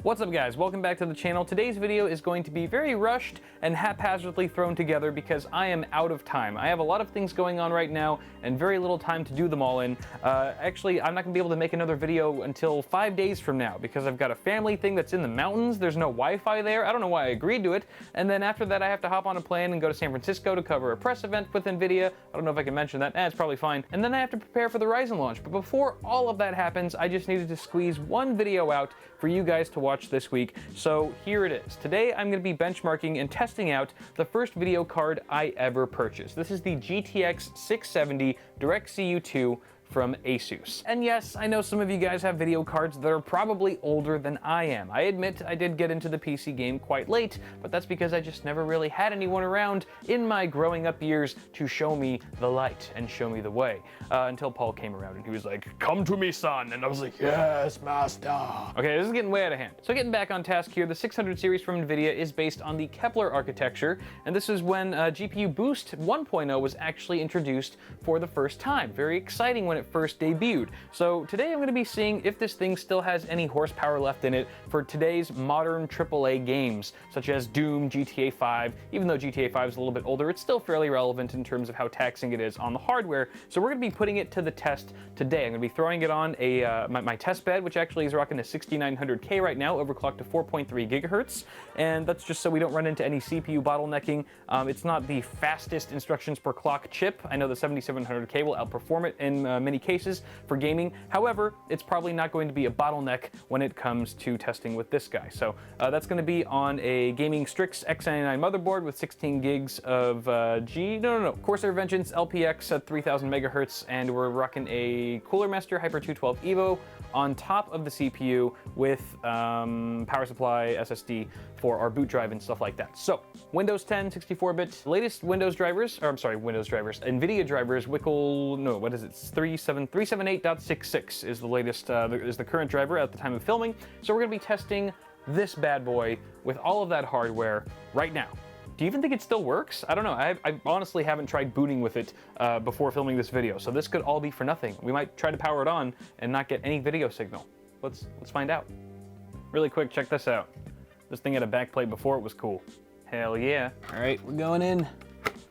What's up guys, welcome back to the channel. Today's video is going to be very rushed and haphazardly thrown together because I am out of time. I have a lot of things going on right now and very little time to do them all in. Actually, I'm not going to be able to make another video until 5 days from now because I've got a family thing that's in the mountains. There's no Wi-Fi there. I don't know why I agreed to it. And then after that I have to hop on a plane and go to San Francisco to cover a press event with NVIDIA. I don't know if I can mention that. It's probably fine. And then I have to prepare for the Ryzen launch. But before all of that happens, I just needed to squeeze one video out for you guys to watch this week. So here it is. Today I'm going to be benchmarking and testing out the first video card I ever purchased. This is the GTX 670 DirectCU 2 from Asus. And yes, I know some of you guys have video cards that are probably older than I am. I admit I did get into the PC game quite late, but that's because I just never really had anyone around in my growing up years to show me the light and show me the way. Until Paul came around and he was like, "Come to me, son." And I was like, "Yes, master." Okay, this is getting way out of hand. So getting back on task here, the 600 series from NVIDIA is based on the Kepler architecture, and this is when GPU Boost 1.0 was actually introduced for the first time. Very exciting when it first debuted. So today I'm going to be seeing if this thing still has any horsepower left in it for today's modern AAA games, such as Doom, GTA 5. Even though GTA 5 is a little bit older, it's still fairly relevant in terms of how taxing it is on the hardware. So we're going to be putting it to the test today. I'm going to be throwing it on my test bed, which actually is rocking a 6900K right now, overclocked to 4.3 gigahertz. And that's just so we don't run into any CPU bottlenecking. It's not the fastest instructions per clock chip. I know the 7700K will outperform it in many cases for gaming. However, it's probably not going to be a bottleneck when it comes to testing with this guy. So that's going to be on a gaming Strix X99 motherboard with 16 gigs of Corsair Vengeance LPX at 3000 megahertz, and we're rocking a Cooler Master Hyper 212 Evo on top of the CPU with power supply, SSD for our boot drive and stuff like that. So Windows 10, 64-bit, latest Windows drivers, NVIDIA drivers, 378.66 is the latest, is the current driver at the time of filming. So we're gonna be testing this bad boy with all of that hardware right now. Do you even think it still works? I don't know. I honestly haven't tried booting with it before filming this video, so this could all be for nothing. We might try to power it on and not get any video signal. Let's find out. Really quick, check this out. This thing had a backplate before it was cool. Hell yeah. All right, we're going in.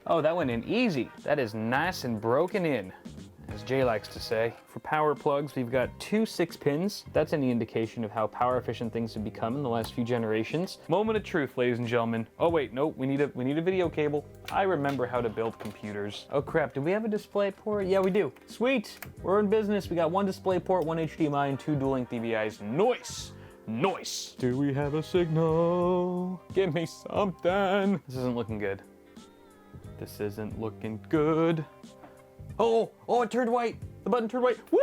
Oh, that went in easy. That is nice and broken in, as Jay likes to say. For power plugs, we've got two 6-pins. That's any indication of how power efficient things have become in the last few generations. Moment of truth, ladies and gentlemen. Oh wait, no, we need a video cable. I remember how to build computers. Oh crap, do we have a display port? Yeah, we do. Sweet, we're in business. We got one display port, one HDMI, and two dual link DVIs. Nice. Nice. Do we have a signal? Give me something. This isn't looking good. This isn't looking good. Oh, it turned white. The button turned white. Woo!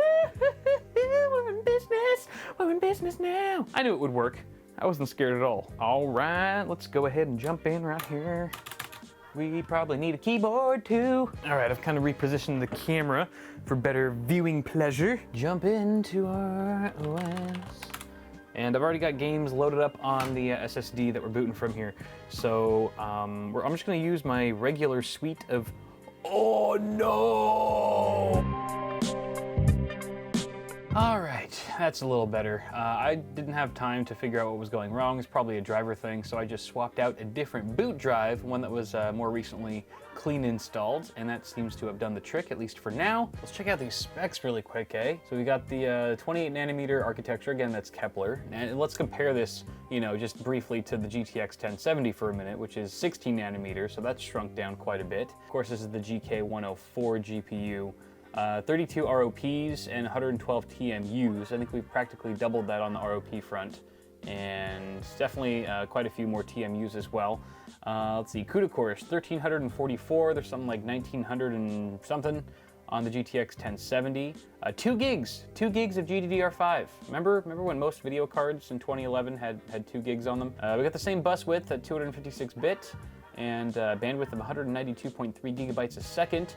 We're in business. We're in business now. I knew it would work. I wasn't scared at all. All right, let's go ahead and jump in right here. We probably need a keyboard too. All right, I've kind of repositioned the camera for better viewing pleasure. Jump into our OS. And I've already got games loaded up on the SSD that we're booting from here. So I'm just gonna use my regular suite of, oh no! All right, that's a little better. I didn't have time to figure out what was going wrong. It's probably a driver thing, so I just swapped out a different boot drive, one that was more recently clean installed, and that seems to have done the trick, at least for now. Let's check out these specs really quick, eh? So we got the 28 nanometer architecture, again, that's Kepler. And let's compare this, just briefly to the GTX 1070 for a minute, which is 16 nanometers, so that's shrunk down quite a bit. Of course, this is the GK104 GPU. 32 ROPs and 112 TMUs. I think we've practically doubled that on the ROP front, and definitely quite a few more TMUs as well. Let's see, CUDA cores, 1344. There's something like 1900 and something on the GTX 1070. 2 gigs of GDDR5. Remember when most video cards in 2011 had 2 gigs on them? We got the same bus width at 256-bit. And bandwidth of 192.3 gigabytes a second.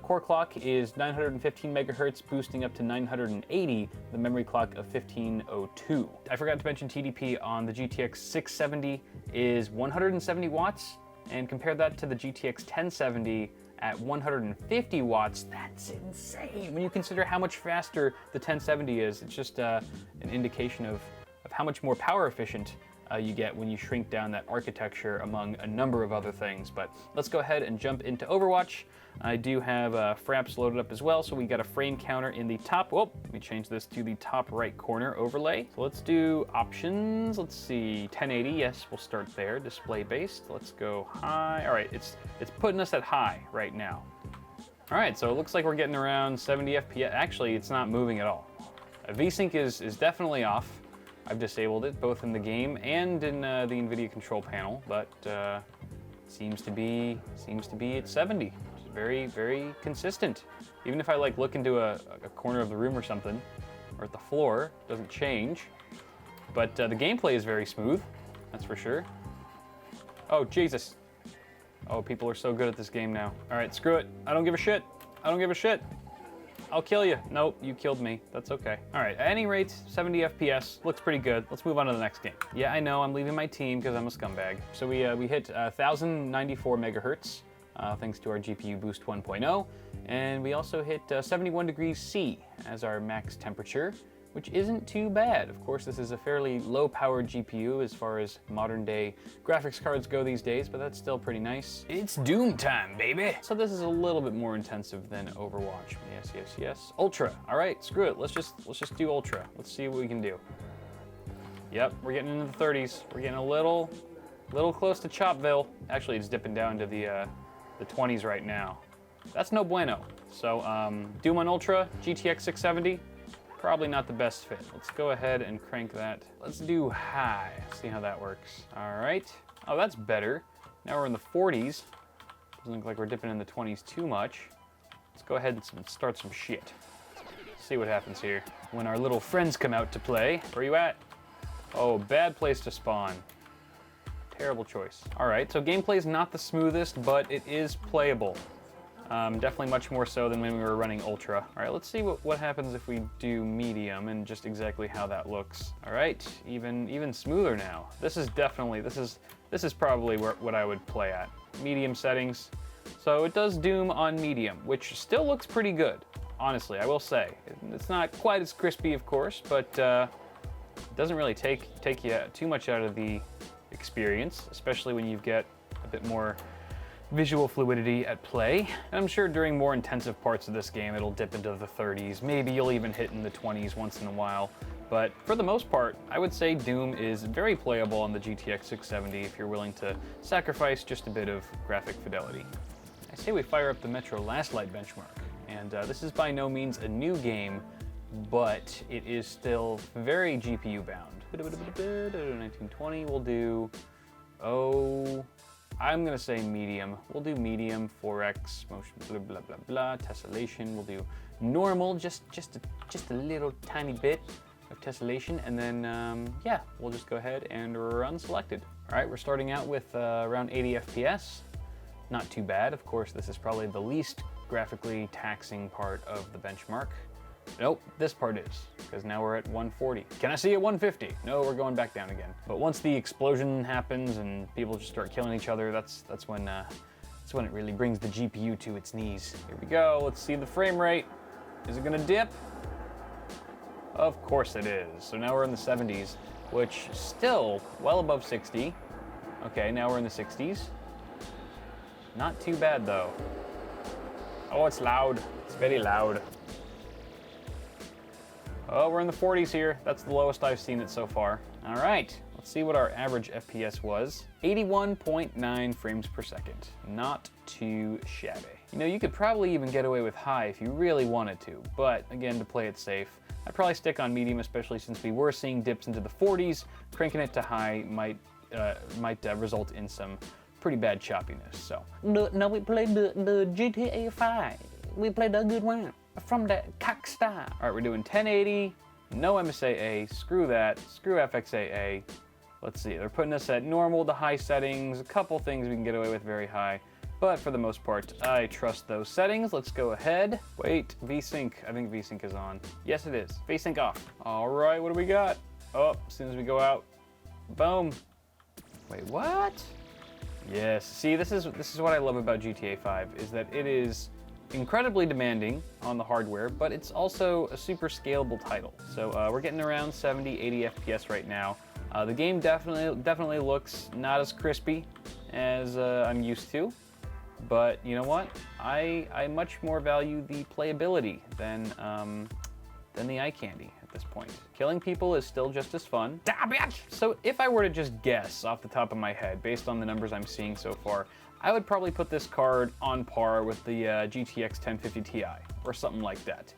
Core clock is 915 megahertz, boosting up to 980, the memory clock of 1502. I forgot to mention TDP on the GTX 670 is 170 watts, and compare that to the GTX 1070 at 150 watts. That's insane. When you consider how much faster the 1070 is, it's just an indication of of how much more power efficient you get when you shrink down that architecture among a number of other things. But let's go ahead and jump into Overwatch. I do have fraps loaded up as well, so we got a frame counter in the top. Whoa, let me change this to the top right corner overlay. So let's do options. Let's see, 1080, yes, we'll start there, display based. Let's go high. All right, it's putting us at high right now. All right, so it looks like we're getting around 70 FPS. Actually, it's not moving at all. VSync is definitely off. I've disabled it both in the game and in the NVIDIA control panel, but seems to be at 70. Very, very consistent. Even if I like look into a corner of the room or something, or at the floor, it doesn't change. But the gameplay is very smooth, that's for sure. Oh, Jesus. Oh, people are so good at this game now. All right, screw it. I don't give a shit. I don't give a shit. I'll kill you. Nope, you killed me. That's okay. All right, at any rate, 70 FPS, looks pretty good. Let's move on to the next game. Yeah, I know, I'm leaving my team because I'm a scumbag. So we hit 1094 megahertz. Thanks to our GPU Boost 1.0, and we also hit 71 degrees C as our max temperature, which isn't too bad. Of course, this is a fairly low-powered GPU as far as modern-day graphics cards go these days, but that's still pretty nice. It's Doom time, baby! So this is a little bit more intensive than Overwatch. Yes, yes, yes. Ultra. All right, screw it. Let's just do Ultra. Let's see what we can do. Yep, we're getting into the 30s. We're getting a little close to Chopville. Actually, it's dipping down to the 20s right now. That's no bueno. So Doom on Ultra, GTX 670, probably not the best fit. Let's go ahead and crank that. Let's do high, see how that works. All right. Oh, that's better. Now we're in the 40s. Doesn't look like we're dipping in the 20s too much. Let's go ahead and start some shit. See what happens here. When our little friends come out to play. Where are you at? Oh, bad place to spawn. Terrible choice. All right, so gameplay is not the smoothest, but it is playable. Definitely much more so than when we were running Ultra. All right, let's see what happens if we do medium and just exactly how that looks. All right, even smoother now. This is probably what I would play at. Medium settings. So it does Doom on medium, which still looks pretty good. Honestly, I will say. It's not quite as crispy, of course, but it doesn't really take you too much out of the experience, especially when you get a bit more visual fluidity at play. And I'm sure during more intensive parts of this game, it'll dip into the 30s. Maybe you'll even hit in the 20s once in a while. But for the most part, I would say Doom is very playable on the GTX 670 if you're willing to sacrifice just a bit of graphic fidelity. I say we fire up the Metro Last Light benchmark. And this is by no means a new game, but it is still very GPU bound. 1920, we'll do, I'm gonna say medium. We'll do medium, 4x, motion, blah, blah, blah, blah, tessellation. We'll do normal, just a little tiny bit of tessellation, and then, yeah, we'll just go ahead and run selected. All right, we're starting out with around 80 FPS. Not too bad. Of course, this is probably the least graphically taxing part of the benchmark. Nope, this part is, because now we're at 140. Can I see at 150? No, we're going back down again. But once the explosion happens and people just start killing each other, that's when it really brings the GPU to its knees. Here we go, let's see the frame rate. Is it gonna dip? Of course it is. So now we're in the 70s, which still well above 60. Okay, now we're in the 60s. Not too bad though. Oh, it's loud, it's very loud. Oh, we're in the 40s here. That's the lowest I've seen it so far. All right, let's see what our average FPS was. 81.9 frames per second. Not too shabby. You know, you could probably even get away with high if you really wanted to, but again, to play it safe, I'd probably stick on medium, especially since we were seeing dips into the 40s. Cranking it to high might result in some pretty bad choppiness, so. No, we played the GTA 5. We played a good one. From the Cockstar. All right, we're doing 1080, no MSAA, screw that, screw FXAA. Let's see, they're putting us at normal to high settings, a couple things we can get away with very high, but for the most part, I trust those settings. Let's go ahead. Wait, VSync, I think VSync is on. Yes, it is, VSync off. All right, what do we got? Oh, as soon as we go out, boom. Wait, what? Yes, see, this is what I love about GTA 5, is that it is incredibly demanding on the hardware, but it's also a super scalable title. So we're getting around 70, 80 FPS right now. The game definitely looks not as crispy as I'm used to, but you know what? I much more value the playability than the eye candy at this point. Killing people is still just as fun. So if I were to just guess off the top of my head, based on the numbers I'm seeing so far, I would probably put this card on par with the GTX 1050 Ti, or something like that,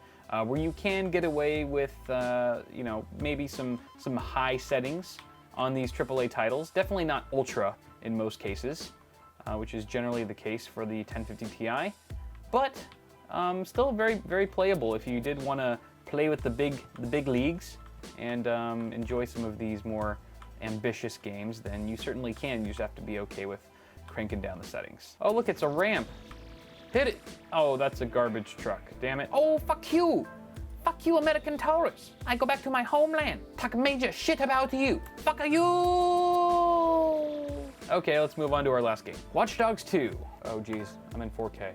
where you can get away with, you know, maybe some high settings on these AAA titles. Definitely not ultra in most cases, which is generally the case for the 1050 Ti, but still very playable if you did want to play with the big leagues and enjoy some of these more ambitious games. Then you certainly can. You just have to be okay with cranking down the settings. Oh, look, it's a ramp. Hit it. Oh, that's a garbage truck. Damn it. Oh, fuck you. Fuck you, American tourists. I go back to my homeland. Talk major shit about you. Fuck you. Okay, let's move on to our last game. Watch Dogs 2. Oh, geez, I'm in 4K.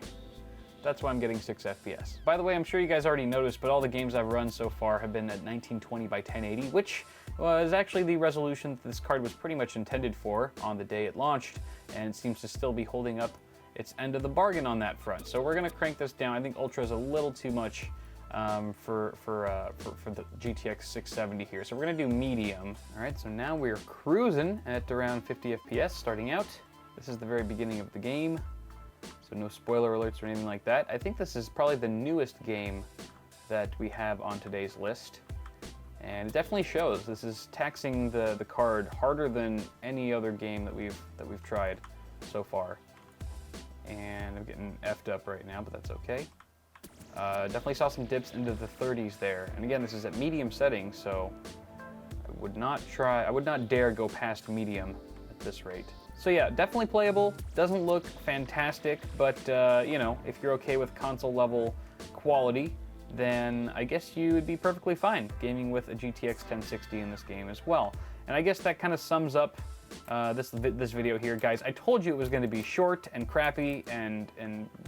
That's why I'm getting 6 FPS. By the way, I'm sure you guys already noticed, but all the games I've run so far have been at 1920 by 1080, which was actually the resolution that this card was pretty much intended for on the day it launched, and it seems to still be holding up its end of the bargain on that front. So we're gonna crank this down. I think Ultra is a little too much for the GTX 670 here. So we're gonna do medium. All right, so now we're cruising at around 50 FPS starting out. This is the very beginning of the game, so no spoiler alerts or anything like that. I think this is probably the newest game that we have on today's list, and it definitely shows. This is taxing the card harder than any other game that we've tried so far. And I'm getting effed up right now, but that's okay. Definitely saw some dips into the 30s there. And again, this is at medium settings, so I would not dare go past medium at this rate. So yeah, definitely playable. Doesn't look fantastic, but you know, if you're okay with console level quality, then I guess you would be perfectly fine gaming with a GTX 1060 in this game as well. And I guess that kind of sums up this video here, guys. I told you it was going to be short and crappy and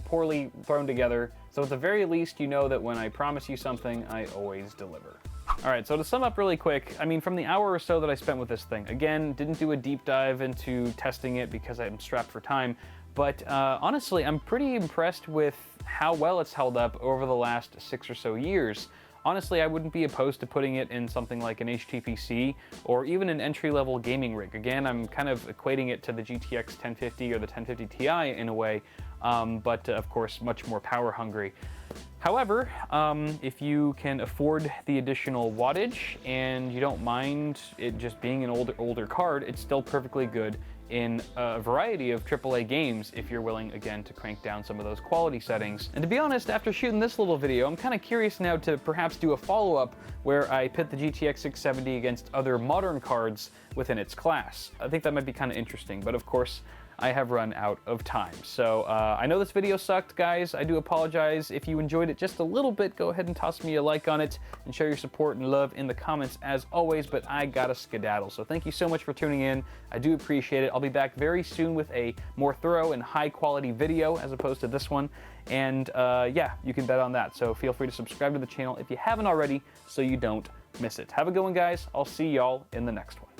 poorly thrown together. So at the very least, you know that when I promise you something, I always deliver. All right, so to sum up really quick, I mean, from the hour or so that I spent with this thing, again, didn't do a deep dive into testing it because I'm strapped for time, but honestly, I'm pretty impressed with how well it's held up over the last 6 or so years. Honestly, I wouldn't be opposed to putting it in something like an HTPC or even an entry-level gaming rig. Again, I'm kind of equating it to the GTX 1050 or the 1050 Ti in a way, but of course, much more power hungry. However, if you can afford the additional wattage and you don't mind it just being an older card, it's still perfectly good in a variety of AAA games if you're willing, again, to crank down some of those quality settings. And to be honest, after shooting this little video, I'm kind of curious now to perhaps do a follow-up where I pit the GTX 670 against other modern cards within its class. I think that might be kind of interesting, but of course, I have run out of time. So I know this video sucked, guys. I do apologize. If you enjoyed it just a little bit, go ahead and toss me a like on it and show your support and love in the comments as always, but I gotta skedaddle. So thank you so much for tuning in. I do appreciate it. I'll be back very soon with a more thorough and high quality video as opposed to this one. And yeah, you can bet on that. So feel free to subscribe to the channel if you haven't already so you don't miss it. Have a good one, guys. I'll see y'all in the next one.